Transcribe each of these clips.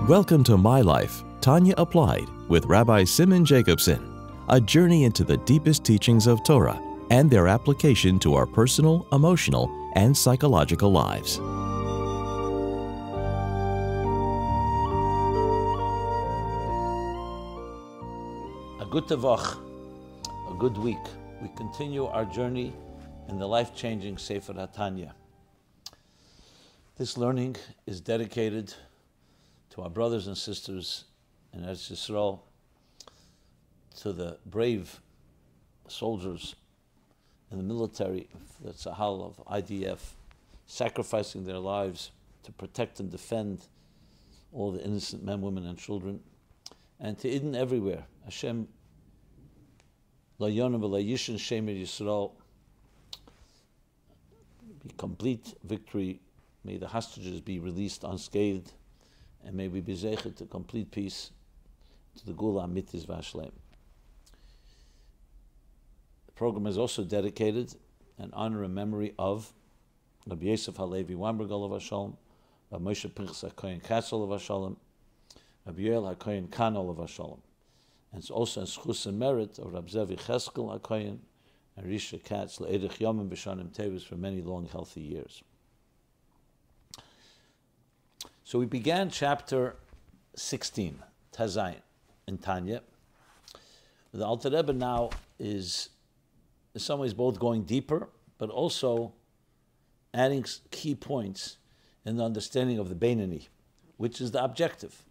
Welcome to My Life, Tanya Applied with Rabbi Simon Jacobson, a journey into the deepest teachings of Torah and their application to our personal, emotional, and psychological lives. A good tavach, a good week. We continue our journey in the life-changing Sefer HaTanya. This learning is dedicated to our brothers and sisters in Eretz Yisrael, to the brave soldiers in the military, the Tzahal of IDF, sacrificing their lives to protect and defend all the innocent men, women, and children, and to Eden everywhere. Hashem, La Yonah v'la Yishin Shemer Yisrael, be complete victory. May the hostages be released unscathed, and may we be zeichet to complete peace, to the Gula Amitis Vashlem. The program is also dedicated in honor and memory of Rabbi Yosef Halevi Weinberg Olav Hashalom, Rabbi Moshe Pinchas HaKoyen Katz Olav Hashalom, Rabbi Yoel HaKoyen Khan Olav Hashalom. And it's also in schus and merit of Rabbi Zevi Cheskel HaKoyen and Risha Katz Le'edich Yomim B'Shanim Tevis for many long, healthy years. So we began chapter 16, Tazayin, in Tanya. The Alter Rebbe now is in some ways both going deeper, but also adding key points in the understanding of the Beinani, which is the objective,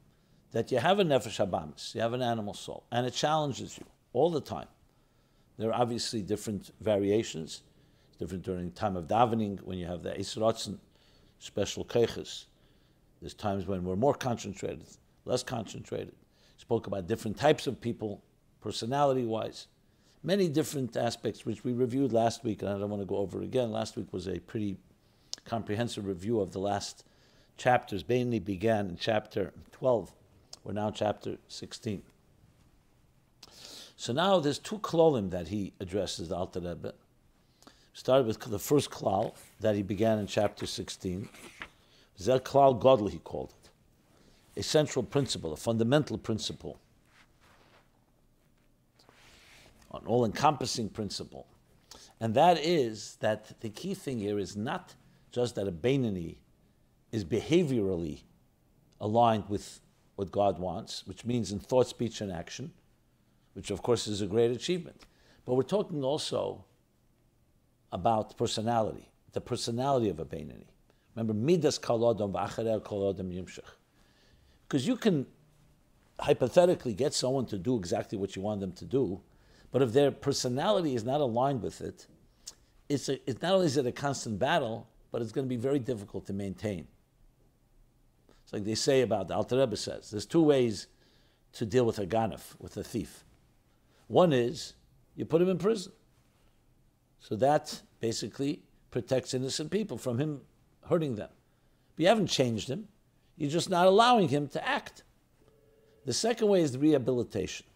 that you have a nefesh habamis, you have an animal soul, and it challenges you all the time. There are obviously different variations. It's different during the time of davening, when you have the Eis Ratzon, special keiches. There's times when we're more concentrated, less concentrated. Spoke about different types of people, personality-wise. Many different aspects, which we reviewed last week, and I don't want to go over again. Last week was a pretty comprehensive review of the last chapters. Mainly began in chapter 12. We're now chapter 16. So now there's two klolim that he addresses, the Alter Rebbe. Started with the first klal that he began in chapter 16. Zer klal godel, he called it. A central principle, a fundamental principle. An all-encompassing principle. And that is that the key thing here is not just that a Beinani is behaviorally aligned with what God wants, which means in thought, speech, and action, which of course is a great achievement. But we're talking also about personality, the personality of a Beinani. Remember, midas kol adam v'acharer kol adam yimshach. Because you can hypothetically get someone to do exactly what you want them to do, but if their personality is not aligned with it, it's not only is it a constant battle, but it's going to be very difficult to maintain. It's like they say about, the Alter Rebbe says, there's two ways to deal with a ganef, with a thief. One is, you put him in prison. So that basically protects innocent people from him hurting them. But you haven't changed him. You're just not allowing him to act. The second way is the rehabilitation.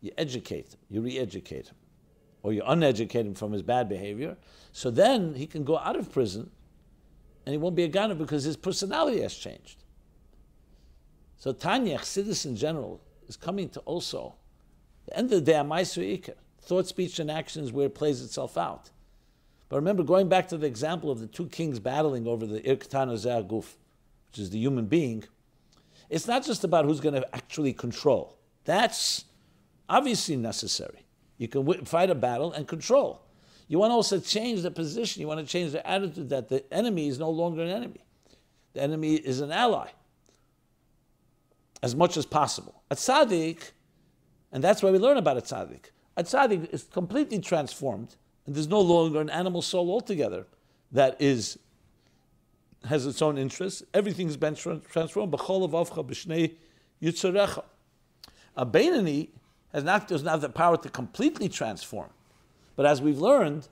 You educate him, you re-educate him, or you uneducate him from his bad behavior, so then he can go out of prison and he won't be a ganav because his personality has changed. So Tanya, Chassidus in general, is coming to also, at the end of the day, Amaisu Iker, thought, speech, and action is where it plays itself out. But remember, going back to the example of the two kings battling over the Irktana Zeh Guf, which is the human being, it's not just about who's going to actually control. That's obviously necessary. You can fight a battle and control. You want to also change the position. You want to change the attitude that the enemy is no longer an enemy. The enemy is an ally, as much as possible. A tzaddik, and that's why we learn about a tzaddik. A tzaddik is completely transformed, and there's no longer an animal soul altogether that has its own interests. Everything's been transformed. A Beinani does not have the power to completely transform. But as we've learned,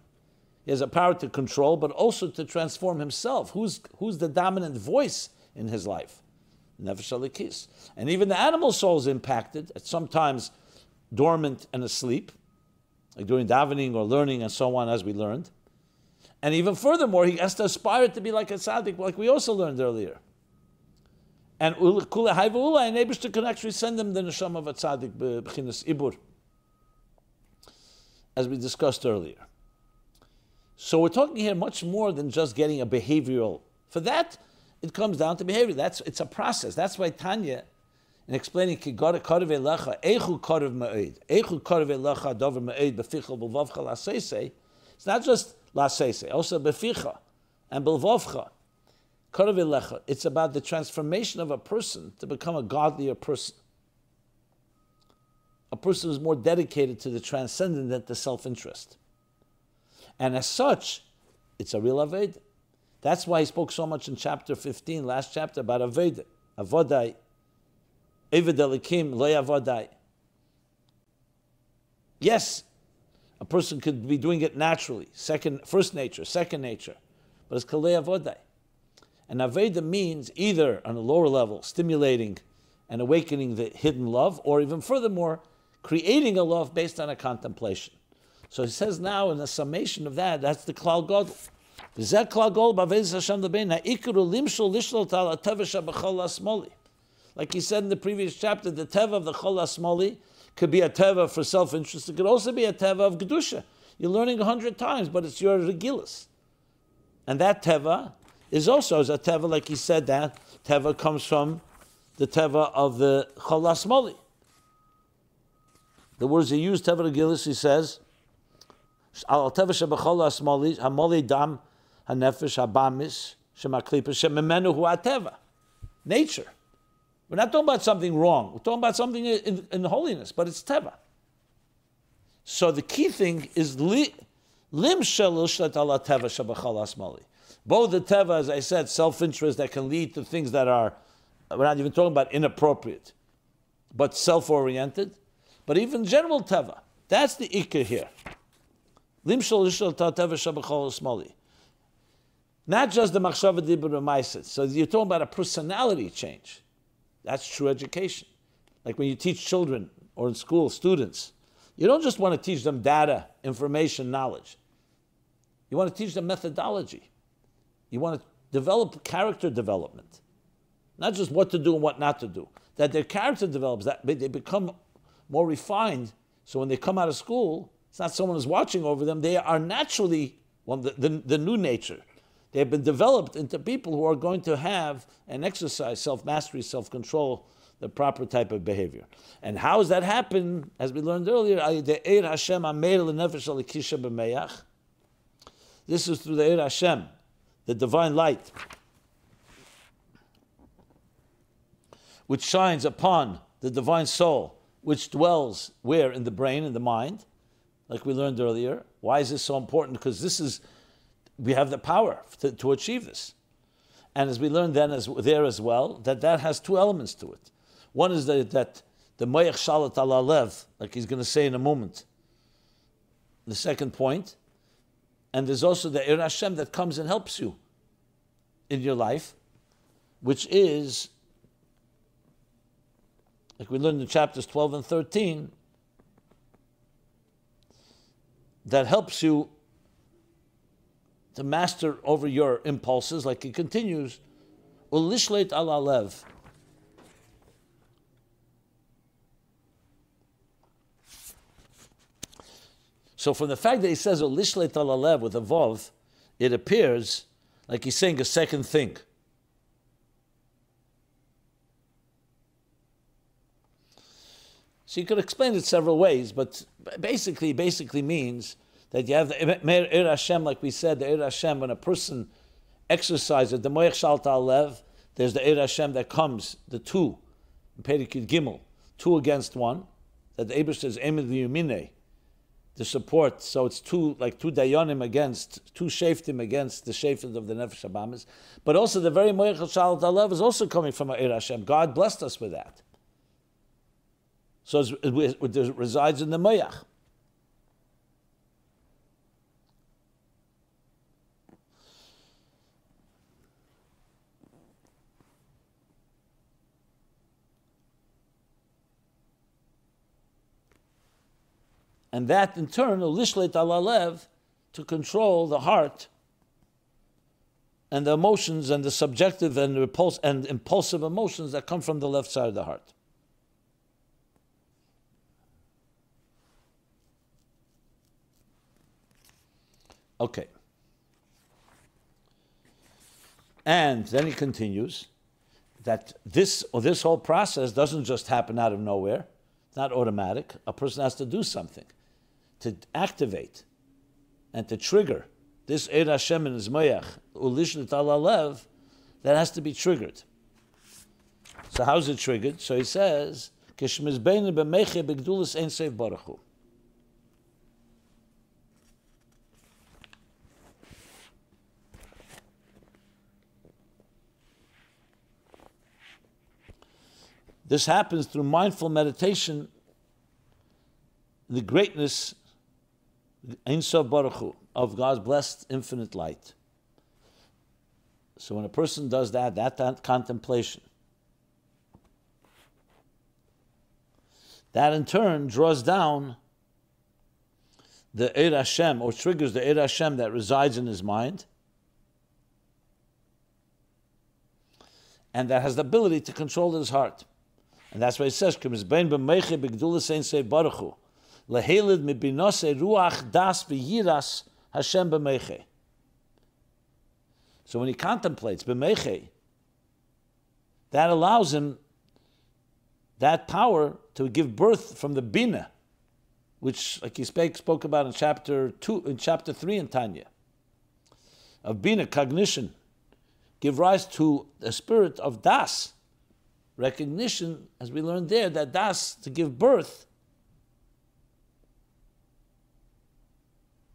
he has a power to control, but also to transform himself. Who's the dominant voice in his life? Nefesh Elikis. And even the animal soul is impacted, at sometimes dormant and asleep, like during davening or learning and so on, as we learned. And even furthermore, he has to aspire to be like a tzaddik, like we also learned earlier. And Kula Haiva Ula, and Eibishter can actually send them the neshama of a tzaddik b'chinas ibur, as we discussed earlier. So we're talking here much more than just getting a behavioral. For that, it comes down to behavior. It's a process. That's why Tanya, in explaining Kigara Karev Elecha, Eichu Karev Ma'ed, Eichu Karev Elecha Dover Ma'ed Beficha B'Vavcha L'Seisei, it's not just L'Seisei, also Beficha and B'Vavcha. Karev Elecha, it's about the transformation of a person to become a godlier person. A person who's more dedicated to the transcendent than to self-interest. And as such, it's a real Aveda. That's why he spoke so much in chapter 15, last chapter, about Aveda. Avodai, Eved Elikim, Lo Avodai. Yes, a person could be doing it naturally, first nature, second nature, but it's Kalei Avodai. And Aveda means either on a lower level, stimulating and awakening the hidden love, or even furthermore, creating a love based on a contemplation. So he says now in the summation of that, that's the Klal Gadol. Like he said in the previous chapter, the teva of the Chol HaSmoli could be a teva for self-interest. It could also be a teva of Kedusha. You're learning 100 times, but it's your Regilas. And that teva is also as a teva, like he said, that teva comes from the teva of the Chol HaSmoli. The words he used, teva Regilas, he says, Al teva shebachol HaSmoli, hamoli dam, hanefesh, habamis, shemaklipa, shememenu hu ateva. Nature. We're not talking about something wrong. We're talking about something in holiness, but it's teva. So the key thing is lim shelushlet ala teva shebachol HaSmoli. Both the teva, as I said, self-interest that can lead to things that are, we're not even talking about inappropriate, but self-oriented. But even general teva, that's the ikka here. Lim shelushlet ala teva shebachol HaSmoli. Not just the machshava dibur ma'aset. So you're talking about a personality change. That's true education. Like when you teach children or in school, students, you don't just want to teach them data, information, knowledge. You want to teach them methodology. You want to develop character development. Not just what to do and what not to do. That their character develops, that they become more refined, so when they come out of school, it's not someone who's watching over them. They are naturally the new nature. They have been developed into people who are going to have and exercise self-mastery, self-control, the proper type of behavior. And how does that happen? As we learned earlier, this is through the Eir Hashem, the divine light, which shines upon the divine soul, which dwells where? In the brain, in the mind, like we learned earlier. Why is this so important? Because we have the power to achieve this. And as we learned then there as well, that has two elements to it. One is that the Moyach Shalat ala Lev, like he's going to say in a moment, the second point, and there's also the Eir Hashem that comes and helps you in your life, which is, like we learned in chapters 12 and 13, that helps you to master over your impulses, like he continues, Ulishlet ala lev. So from the fact that he says Ulishlet ala lev with a vav, it appears like he's saying a second thing. So you could explain it several ways, but basically means that you have the Eir Hashem, like we said, the Eir Hashem, when a person exercises the Moyach Shalta Alev, there's the Eir Hashem that comes, the two, Perikid Gimel, two against one, that the Eibishter is Emid V'Yumine, the support, so it's two Dayanim against, two Sheftim against the Sheftim of the Nefesh Habamis, but also the very Moyach Shalta Alev is also coming from Eir Hashem. God blessed us with that. So it resides in the Moyach. And that in turn, Lishlet ala lev, to control the heart, and the emotions and the subjective and impulsive emotions that come from the left side of the heart. Okay. And then he continues that this whole process doesn't just happen out of nowhere. It's not automatic. A person has to do something to activate and to trigger this Eir Hashem in his moyach, ulishlit ala lev, that has to be triggered. So how's it triggered? So he says, Kishmizbeinu b'meiche b'gdulas ein seif baruch hu. This happens through mindful meditation, the greatness, Ein Sof Baruch Hu, of God's blessed infinite light. So when a person does that contemplation, that in turn draws down the Eir Hashem, or triggers the Eir Hashem that resides in his mind, and that has the ability to control his heart. And that's why it says, "K'mizbein b'meiche b'gdulas ein seif baruch hu, lehelid mibinose ruach das v'yiras Hashem b'meiche." So when he contemplates b'meiche, that allows him that power to give birth from the bina, which, like he spoke about in chapter 3 in Tanya, of bina, cognition, give rise to the spirit of das, recognition, as we learned there, that das, to give birth,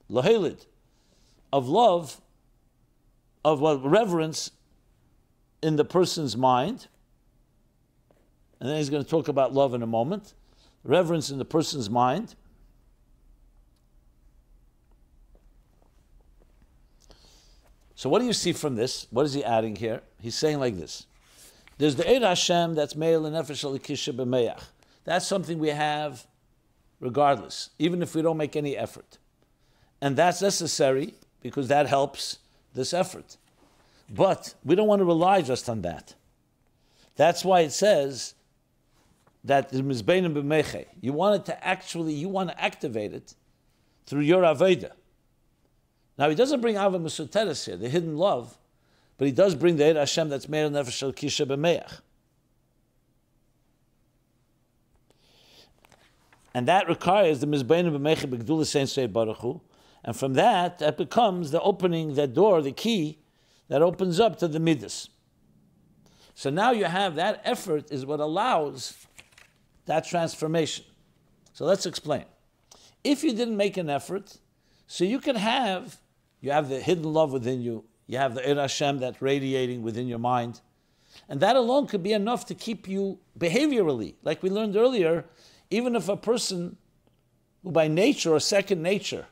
lohelid, of love, of reverence in the person's mind. And then he's going to talk about love in a moment. Reverence in the person's mind. So what do you see from this? What is he adding here? He's saying like this. There's the Eir Hashem that's Meil Nefesh Alikisha B'Meach. That's something we have regardless, even if we don't make any effort. And that's necessary because that helps this effort. But we don't want to rely just on that. That's why it says that the Mizbeinu B'Meche, you want to activate it through your Aveda. Now he doesn't bring Ava Mesuteres here, the hidden love, but he does bring the Eir Hashem that's Meil Nefesh Alikisha B'Meach. And that requires the Mizbeinu B'Meche B'Gdulas Ein Seif Baruch Hu. And from that becomes the opening, that door, the key that opens up to the Midas. So now you have that effort is what allows that transformation. So let's explain. If you didn't make an effort, so you have the hidden love within you, you have the Eir Hashem that's radiating within your mind, and that alone could be enough to keep you behaviorally, like we learned earlier, even if a person who by nature or second nature,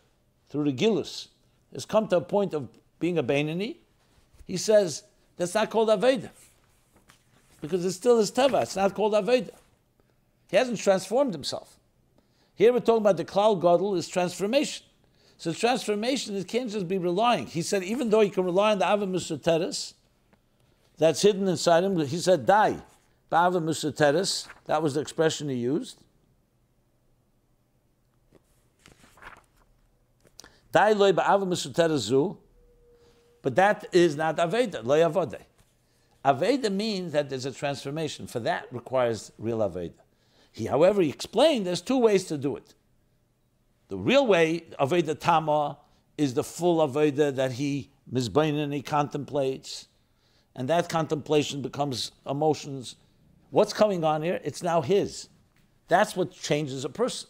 through the Gilus, has come to a point of being a Beinani, he says, that's not called Aveda. Because it's still his Teva, it's not called Aveda. He hasn't transformed himself. Here we're talking about the Klal Gadol is transformation. So transformation, it can't just be relying. He said, even though he can rely on the Ava Mesuteres, that's hidden inside him, he said, Dai, Ava Mesuteres, that was the expression he used. Dai loy ba'ava Mesuteres zu, but that is not Aveda, loy Avode. Aveda means that there's a transformation. For that requires real Aveda. However, he explained there's two ways to do it. The real way, Aveda Tama, is the full Aveda that he mizbein and he contemplates. And that contemplation becomes emotions. What's coming on here? It's now his. That's what changes a person.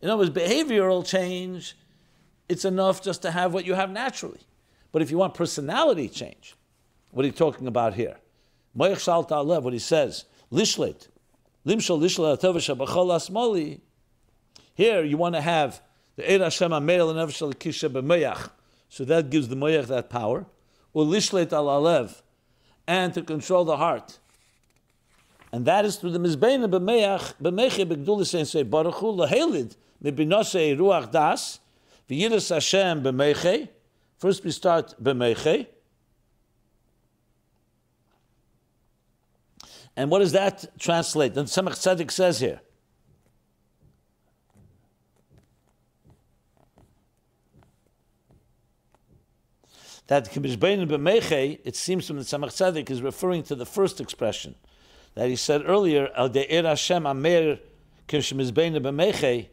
In other words, behavioral change, it's enough just to have what you have naturally. But if you want personality change, what are you talking about here? Moyach Shal Ta'alev, what he says, Lishlet, Limshal Lishlet Atavasha B'chol Asmali. Here you want to have the Eir Hashem HaMeil and Nefesh Alikisha B'Moyach. So that gives the Moyach that power. Or Lishlet Al Alev, and to control the heart. And that is through the Mizbeinu B'Meach, B'Meche B'Gdulas Ein Seif Baruch Hu, Lehelid, Mibinose Ruach Das, V'Yiras Hashem B'Meche. First we start B'Meche, And what does that translate? Then Tzemach Tzedek says here, that it seems from the Tzemach Tzedek is referring to the first expression that he said earlier, Al De'er Hashem Amer Kishmizbein B'Meichei.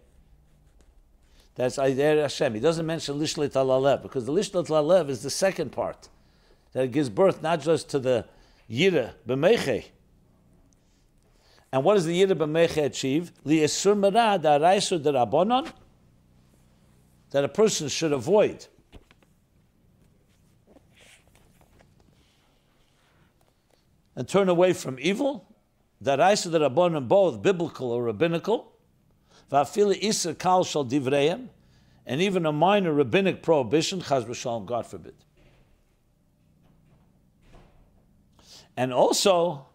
That's Al De'er Hashem. He doesn't mention Lishlet Alalev, because the Lishlet Alalev is the second part, that it gives birth not just to the Yira B'Meichei. And what does the Yira B'Meichei achieve? Li'esur Mera Da'araisur D'Rabonon, that a person should avoid and turn away from evil, that I said that Rabbanim, both biblical or rabbinical, va'afili iser kal shal divreim, and even a minor rabbinic prohibition, chaz v'shalom, God forbid. And also,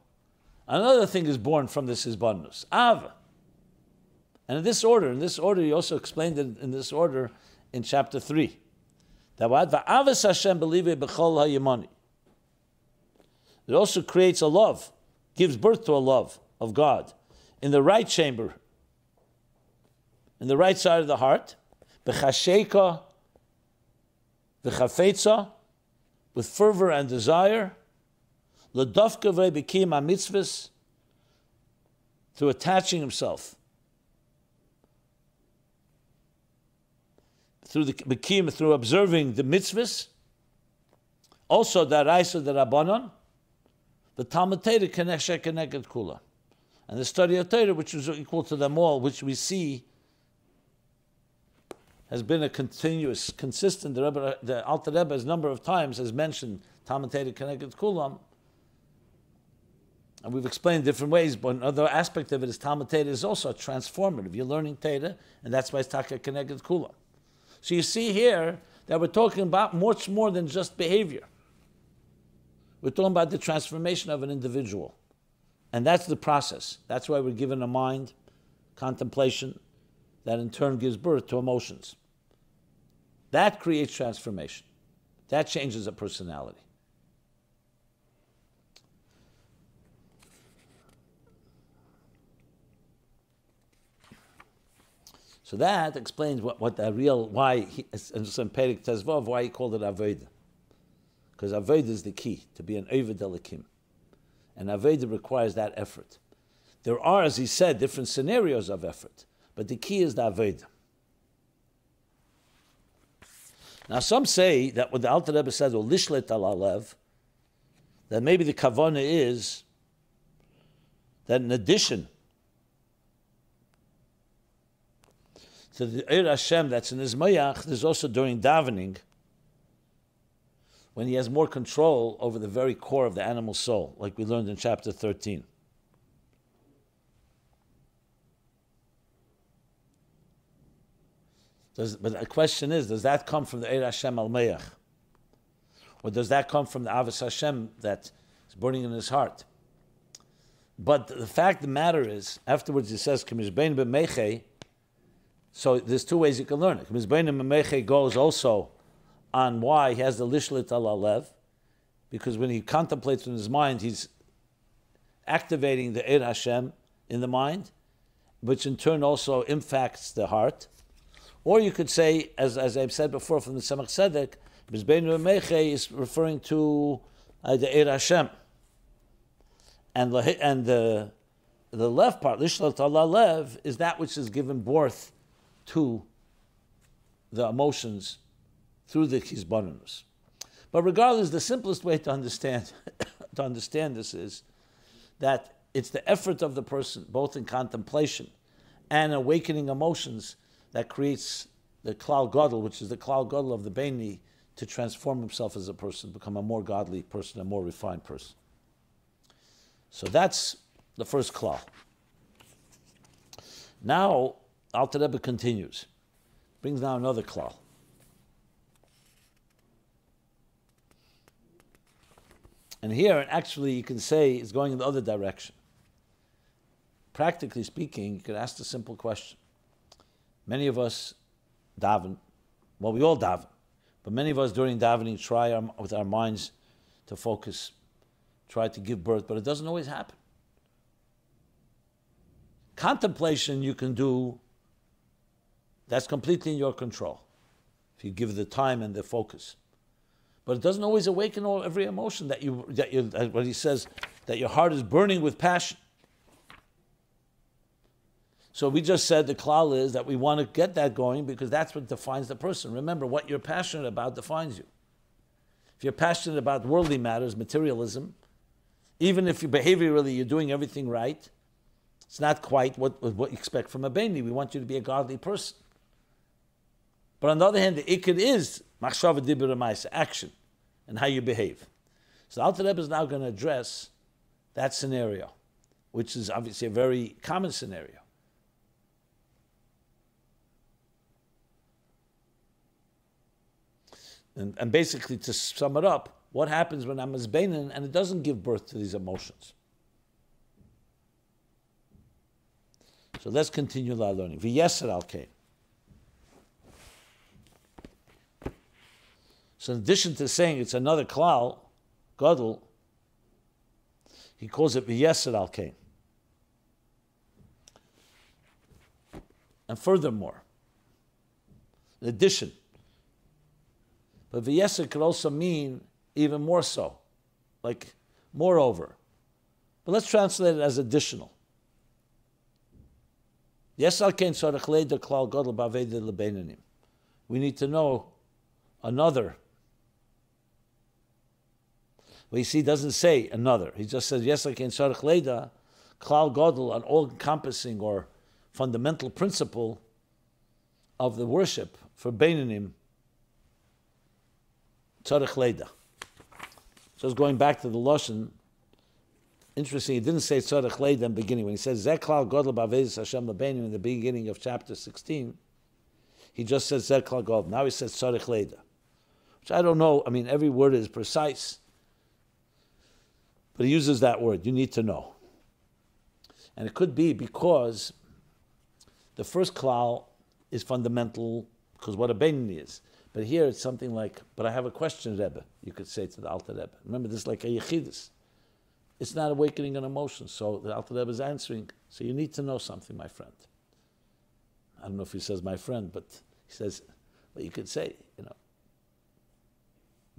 another thing is born from this hisbonus, ava. And in this order, he also explained it in this order in chapter 3. That what? Va'avas Hashem believe b'chol ha'yemani. It also creates a love, gives birth to a love of God in the right chamber, in the right side of the heart, b'chasheka, v'chafetza, with fervor and desire, l'dafka v'bekim ha'mitzvahs, through attaching himself, through the bekim, through observing the mitzvahs, also daraisa derabanan, the Talmud Torah connected kula, and the study of Torah, which is equal to them all, which we see has been a continuous, consistent. The Alter Rebbe, a number of times, has mentioned Talmud Torah connected kula, and we've explained different ways. But another aspect of it is Talmud Torah is also transformative. You're learning Torah, and that's why it's taka connected kula. So you see here that we're talking about much more than just behavior. We're talking about the transformation of an individual. And that's the process. That's why we're given a mind, contemplation, that in turn gives birth to emotions. That creates transformation. That changes a personality. So that explains what the real, why, in Perik Tezvav, why he called it Avodah. Because Avodah is the key, to be an Oved Elokim. And Avodah requires that effort. There are, as he said, different scenarios of effort, but the key is the Avodah. Now some say that what the Alter Rebbe says, or Lishlet al Alev, that maybe the Kavanah is that in addition to the Eir Hashem that's in his Mayach, there's also during davening, when he has more control over the very core of the animal soul, like we learned in chapter 13. But the question is, does that come from the Eir Hashem al Mayach? Or does that come from the Avos Hashem that is burning in his heart? But the fact of the matter is, afterwards he says, K'mizbein b'meichei, so there's two ways you can learn it. K'mizbein b'meichei goes also on why he has the Lishlit al Alev, because when he contemplates in his mind, he's activating the Eir Hashem in the mind, which in turn also impacts the heart. Or you could say, as I've said before from the Tzemach Tzedek, Mizbeinu Meichei is referring to the Eir Hashem. And the left part, Lishlat al Alev, is that which is given birth to the emotions through the Chizbonus. But regardless, the simplest way to understand this is that it's the effort of the person, both in contemplation and awakening emotions, that creates the Klal Gadol, which is the Klal Gadol of the Beini, to transform himself as a person, become a more godly person, a more refined person. So that's the first Klal. Now, Alter Rebbe continues, brings now another Klal. And here, actually, you can say it's going in the other direction. Practically speaking, you could ask the simple question. Many of us daven, well, we all daven, but many of us during davening try with our minds to focus, try to give birth, but it doesn't always happen. Contemplation you can do, that's completely in your control, if you give the time and the focus. But it doesn't always awaken every emotion what he says, that your heart is burning with passion. So we just said the klal is that we want to get that going because that's what defines the person. Remember, what you're passionate about defines you. If you're passionate about worldly matters, materialism, even if behaviorally you're doing everything right, it's not quite what you expect from a Beni. We want you to be a godly person. But on the other hand, the ikad is machshava dibur ma'aseh, action, and how you behave. So the Alter Rebbe is now going to address that scenario, which is obviously a very common scenario. And basically, to sum it up, what happens when I'm mizbeinin and it doesn't give birth to these emotions? So let's continue our learning. V'yeser al kein. So in addition to saying it's another klal, gadol, he calls it v'yeser al kein. And furthermore, in addition, but v'yeser could also mean even more so, like moreover. But let's translate it as additional. Yesal kein tzarich leider klal gadol b'aveda lebeinanim. We need to know another. Well, you see, he doesn't say another. He just says yesal kein tzarich leider klal gadol, an all-encompassing or fundamental principle of the worship for beinanim. Tzarich leider. So it's going back to the Lashon. Interesting, he didn't say tzarich leider in the beginning. When he says Zeh klal gadol b'avedus Hashem lebeinu in the beginning of chapter 16, he just says Zeh klal gadol. Now he says tzarich leider, which I don't know. I mean, every word is precise, but he uses that word. You need to know, and it could be because the first klal is fundamental because what a beinoni is. But here it's something like, but I have a question, Rebbe, you could say to the Alter Rebbe. Remember, this is like a yechidus. It's not awakening an emotion. So the Alter Rebbe is answering, so you need to know something, my friend. I don't know if he says my friend, but he says, well, you could say,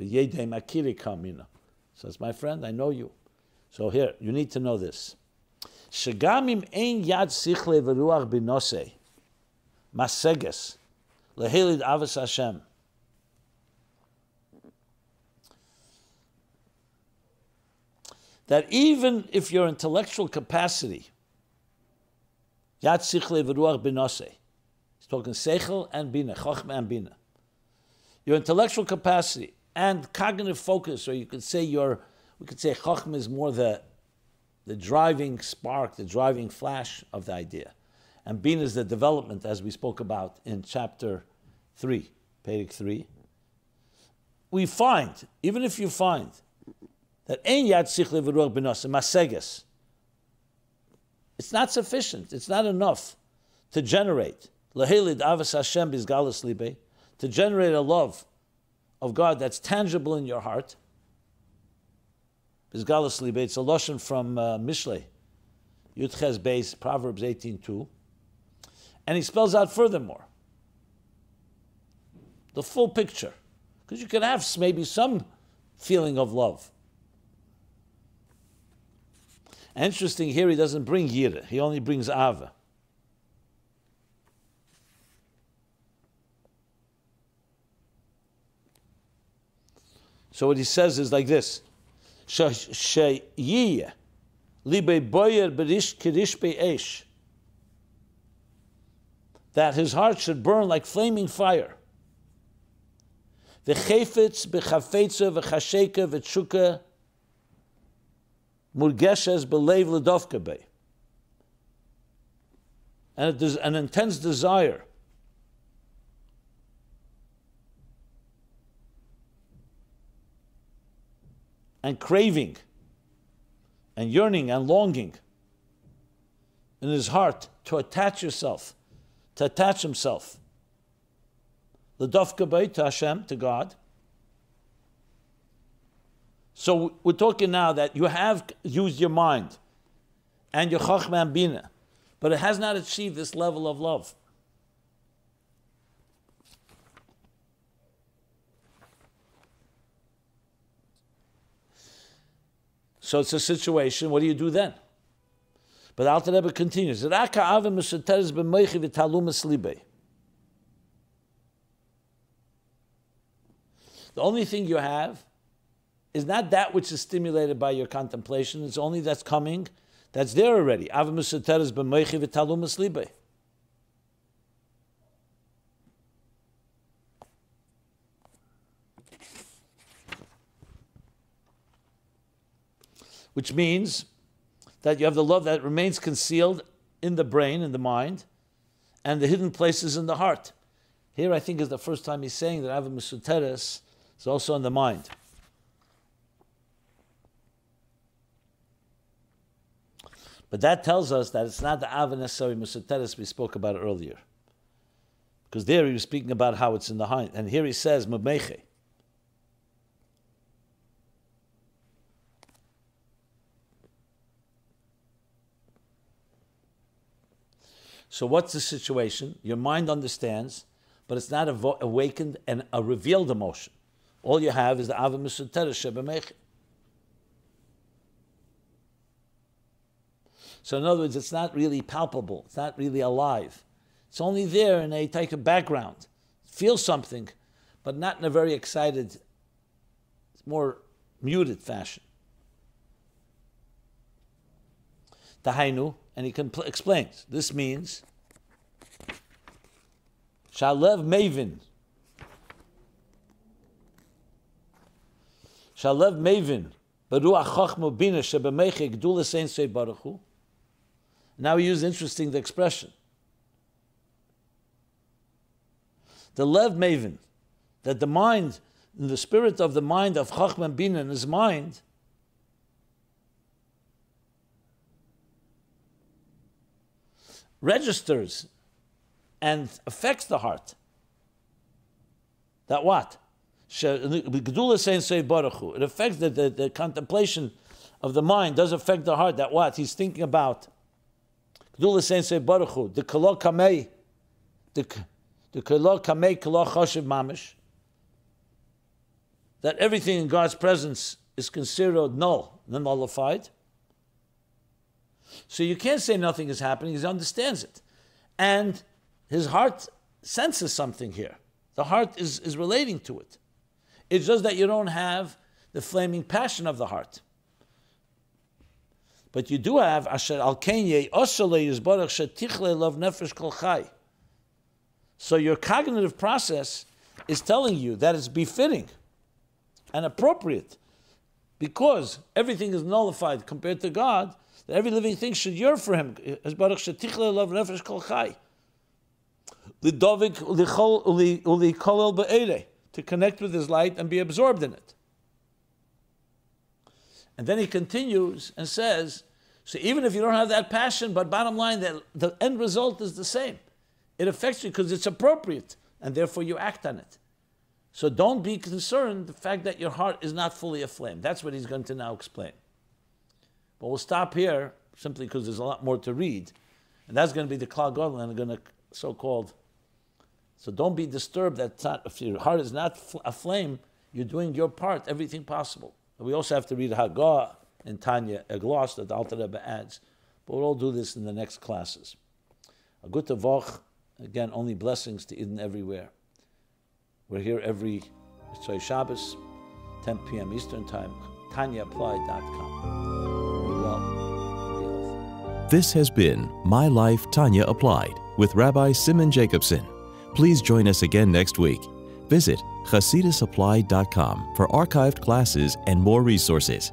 V'yedei makiri kam, says, my friend, I know you. So here, you need to know this. Shegamim ein yad sichle v'ruach binosei, maseges, lehelid avos Hashem. That even if your intellectual capacity, yad sichle v'ruach binosei, he's talking seichel and bina, chochma and bina, your intellectual capacity and cognitive focus, or we could say chochma is more the driving spark, the driving flash of the idea, and bina is the development, as we spoke about in chapter 3, Perek 3. We find, even if you find that ein yad sichle v'ruach binosei maseges, it's not sufficient, it's not enough to generate lehelid avos Hashem bizgalus libe, to generate a love of God that's tangible in your heart. Bizgalus libe, it's a lashon from Mishlei, Yud Ches Beis, Proverbs 18:2, and he spells out furthermore the full picture, because you can have maybe some feeling of love. Interesting, here he doesn't bring yirah, he only brings ava. So what he says is like this: Sheyiyeh libe boyer berish kirish be'esh, that his heart should burn like flaming fire. V'chefetz b'chafetza v'chasheka v'tshuka murgeshes b'leiv l'dovka bei, and there's an intense desire and craving and yearning and longing in his heart to attach himself l'dovka bei, to Hashem, to God. So we're talking now that you have used your mind and your chochmah and bina, but it has not achieved this level of love. So it's a situation, what do you do then? But Alter Rebbe continues, the only thing you have is not that which is stimulated by your contemplation, it's only that's coming, that's there already. Which means that you have the love that remains concealed in the brain, in the mind, and the hidden places in the heart. Here I think is the first time he's saying that Ava Mesuteres is also in the mind. But that tells us that it's not the Ava necessarily Mesuteres we spoke about earlier. Because there he was speaking about how it's in the mind. And here he says, Memeche. So what's the situation? Your mind understands, but it's not awakened and a revealed emotion. All you have is the Ava Mesuteres Shebemechi. So in other words, it's not really palpable. It's not really alive. It's only there in a type of background. Feel something, but not in a very excited, more muted fashion. Tahainu, and he explains. This means Shalev Mavin. Shalev Mavin. Beruach Chochma Bina Shebemeche Gdula Sein Sei Baruch Hu. Now he used interesting expression. The Lev Mavin, that the mind, the spirit of the mind of Chochma Bina in his mind, registers and affects the heart. That what? It affects the contemplation of the mind, does affect the heart. That what? He's thinking about the kolo kamei, the kolo kamei kolo choshev mamish, that everything in God's presence is considered null, nullified. So you can't say nothing is happening, he understands it. And his heart senses something here. The heart is relating to it. It's just that you don't have the flaming passion of the heart. But you do have asher al kenye osale yizbarach shetichle lov nefesh kol chai. So your cognitive process is telling you that it's befitting and appropriate because everything is nullified compared to God, that every living thing should yearn for him. Yizbarach shetichle lov nefesh kol chai. Lidovik uli kolel be'ere, to connect with his light and be absorbed in it. And then he continues and says, so even if you don't have that passion, but bottom line, that the end result is the same. It affects you because it's appropriate, and therefore you act on it. So don't be concerned the fact that your heart is not fully aflame. That's what he's going to now explain. But we'll stop here simply because there's a lot more to read. And that's going to be the Klal Gadol, and going to so-called. So don't be disturbed that if your heart is not aflame, you're doing your part, everything possible. We also have to read Hagah and Tanya, a gloss that the Alter Rebbe adds. But we'll all do this in the next classes. A good Tavoch, again, only blessings to Eden everywhere. We're here every Mitzvah Shabbos, 10 p.m. Eastern Time, TanyaApplied.com. Be well. Be healthy. This has been My Life, Tanya Applied with Rabbi Simon Jacobson. Please join us again next week. Visit ChasidusApplied.com for archived classes and more resources.